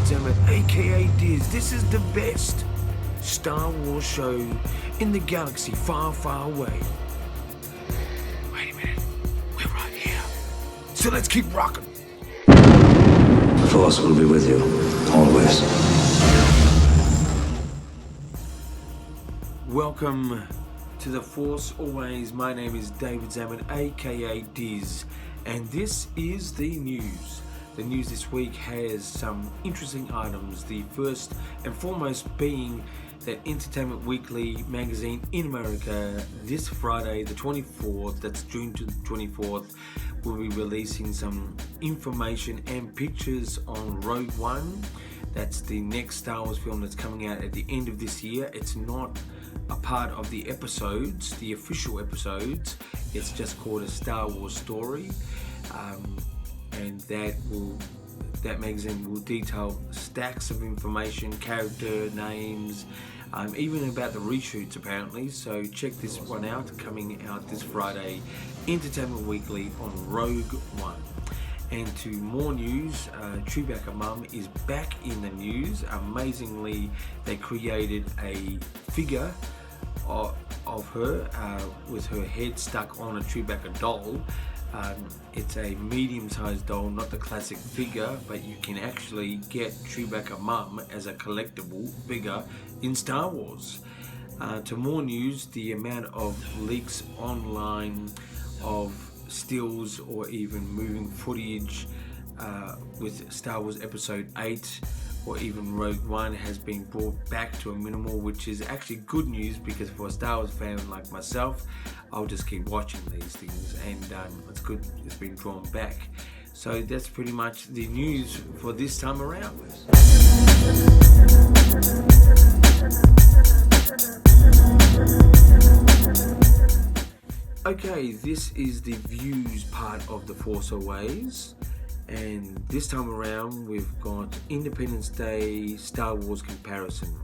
Zamet, aka Diz. This is the best Star Wars show in the galaxy far, far away. Wait a minute, we're right here. So let's keep rocking. The Force will be with you, always. Welcome to the Force Always. My name is David Zamet, aka Diz, and this is the news. The news this week has some interesting items. The first and foremost being that Entertainment Weekly magazine in America this Friday, the 24th, that's June 24th, will be releasing some information and pictures on Rogue One. That's the next Star Wars film that's coming out at the end of this year. It's not a part of the episodes, the official episodes. It's just called A Star Wars Story. And that magazine will detail stacks of information, character names, even about the reshoots apparently. So check this one out, coming out this Friday, Entertainment Weekly on Rogue One. And to more news, Chewbacca Mum is back in the news. Amazingly, they created a figure of her with her head stuck on a Chewbacca doll. It's a medium-sized doll, not the classic figure, but you can actually get Chewbacca Mum as a collectible figure in Star Wars. To more news, the amount of leaks online of stills or even moving footage with Star Wars Episode 8 or even Rogue One has been brought back to a minimal, which is actually good news, because for a Star Wars fan like myself, I'll just keep watching these things, and it's good it's been drawn back. So that's pretty much the news for this time around. Okay, this is the views part of the Force Awakens. And this time around, we've got Independence Day Star Wars comparison.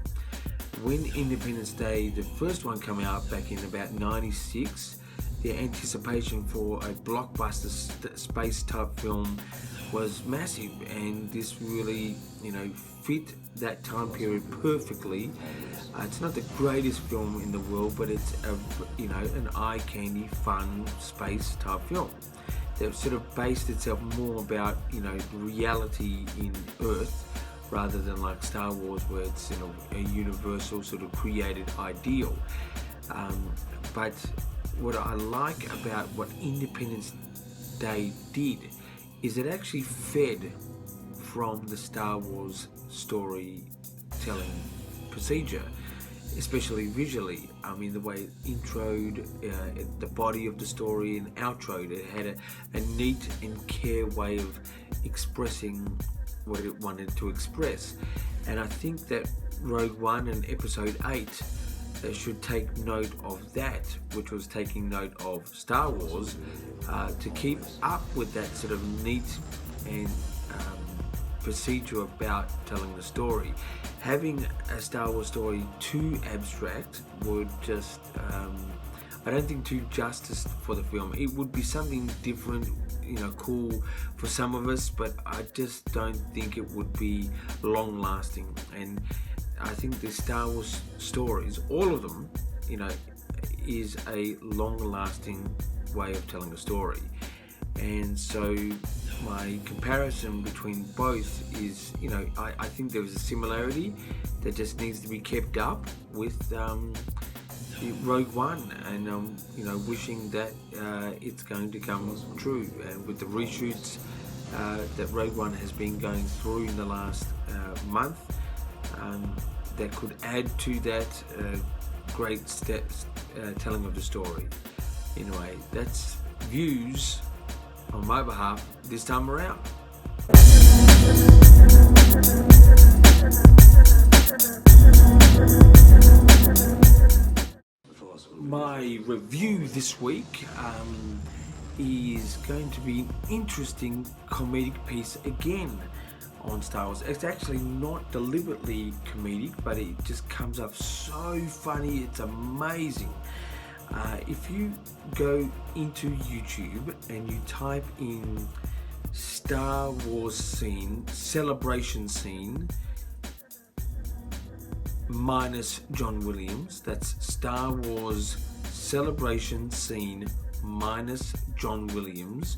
When Independence Day, the first one, came out back in about '96, the anticipation for a blockbuster space type film was massive, and this really, fit that time period perfectly. It's not the greatest film in the world, but it's an eye candy, fun space type film that sort of based itself more about reality in Earth rather than like Star Wars, where it's a universal sort of created ideal. But what I like about what Independence Day did is it actually fed from the Star Wars storytelling procedure, especially visually. I mean, the way it introed the body of the story and outroed it had a neat and care way of expressing what it wanted to express. And I think that Rogue One and Episode 8 should take note of that, which was taking note of Star Wars, to keep up with that sort of neat and procedure about telling the story. Having a Star Wars story too abstract would just, I don't think, do justice for the film. It would be something different, cool for some of us, but I just don't think it would be long lasting. And I think the Star Wars stories, all of them, is a long lasting way of telling a story. And so my comparison between both is, I think there is a similarity that just needs to be kept up with Rogue One, and wishing that it's going to come true. And with the reshoots that Rogue One has been going through in the last month, that could add to that great telling of the story. Anyway, that's views on my behalf this time around. My review this week is going to be an interesting comedic piece again on Star Wars. It's actually not deliberately comedic, but it just comes up so funny, it's amazing. If you go into YouTube and you type in Star Wars scene, celebration scene, minus John Williams. That's Star Wars celebration scene minus John Williams.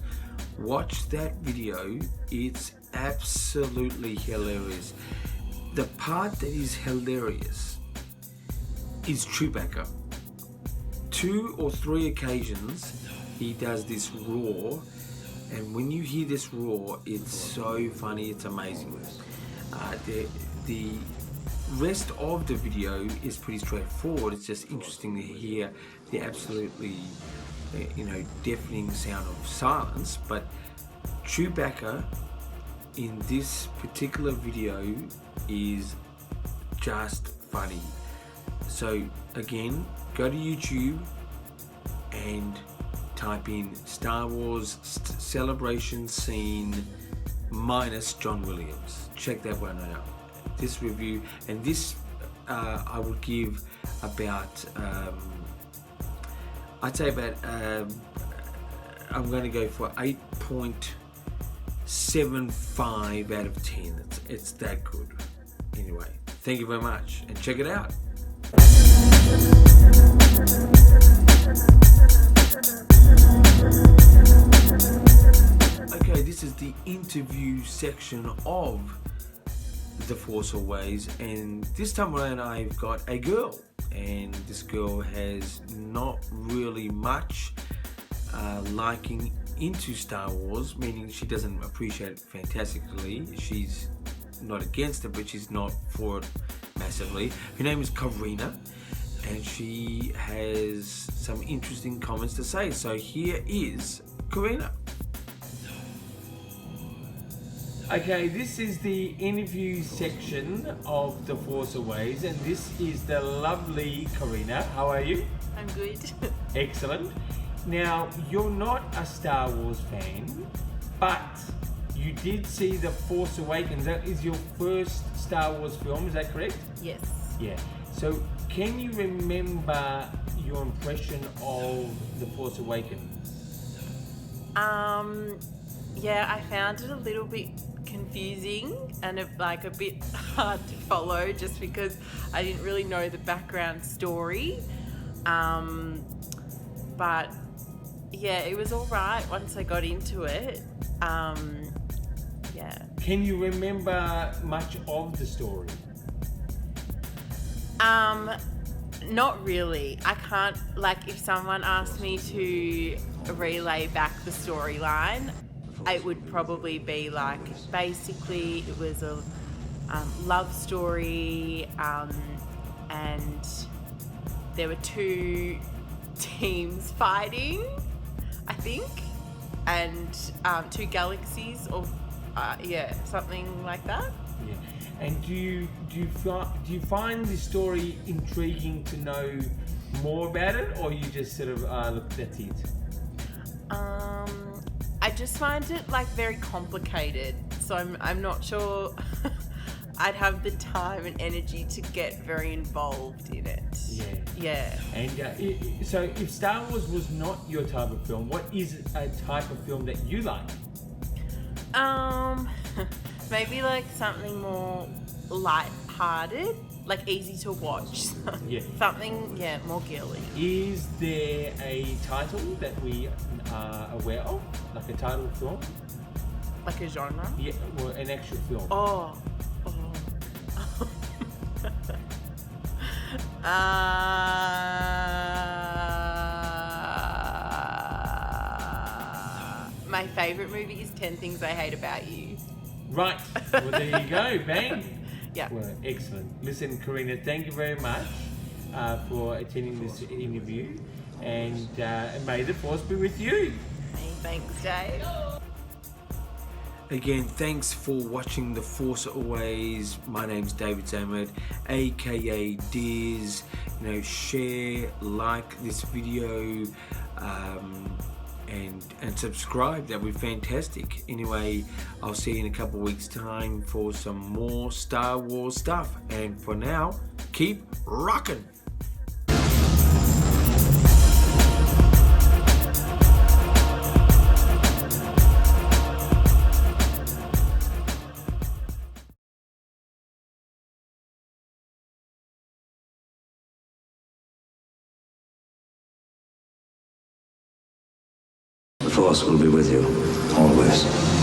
Watch that video. It's absolutely hilarious. The part that is hilarious is Chewbacca. 2 or 3 occasions he does this roar, and when you hear this roar, it's so funny, it's amazing. The rest of the video is pretty straightforward. It's just interesting to hear the absolutely deafening sound of silence. But Chewbacca in this particular video is just funny. So again, go to YouTube and type in Star Wars celebration scene minus John Williams. Check that one out. This review, and this I would give about I'd say about I'm going to go for 8.75 out of 10. It's that good. Anyway, thank you very much, and check it out. Okay, this is the interview section of The Force Awakens, and this time around I've got a girl, and this girl has not really much liking into Star Wars, meaning she doesn't appreciate it fantastically. She's not against it, but she's not for it massively. Her name is Karina, and she has some interesting comments to say. So here is Karina. Okay, this is the interview section of The Force Awakens, and this is the lovely Karina. How are you? I'm good. Excellent. Now, you're not a Star Wars fan, but you did see The Force Awakens. That is your first Star Wars film, is that correct? Yes. Yeah. So, can you remember your impression of The Force Awakens? Yeah, I found it a little bit confusing and a bit hard to follow, just because I didn't really know the background story. But yeah, it was all right once I got into it. Yeah. Can you remember much of the story? Not really. I can't, if someone asked me to relay back the storyline, it would probably be basically it was a love story, and there were 2 teams fighting, I think, and 2 galaxies, or something like that. Yeah. And do you find the story intriguing to know more about it, or you just sort of look, that's it? I just find it very complicated, so I'm not sure I'd have the time and energy to get very involved in it. Yeah. And so, if Star Wars was not your type of film, what is a type of film that you like? Maybe something more light-hearted, easy to watch. Yeah. Something, more girly. Is there a title that we are aware of, like a title film? Like a genre? Yeah, well, an actual film. Oh. My favourite movie is 10 Things I Hate About You. Right. Well, there you go, bang. Yeah. Well, excellent. Listen, Karina, thank you very much for attending this interview, and may the Force be with you. Thanks, Dave. Again, thanks for watching The Force Awakens. My name's David Zamed, aka Diz. Share, like this video, and subscribe. That would be fantastic. Anyway, I'll see you in a couple of weeks' time for some more Star Wars stuff. And for now, keep rocking. Force will be with you, always.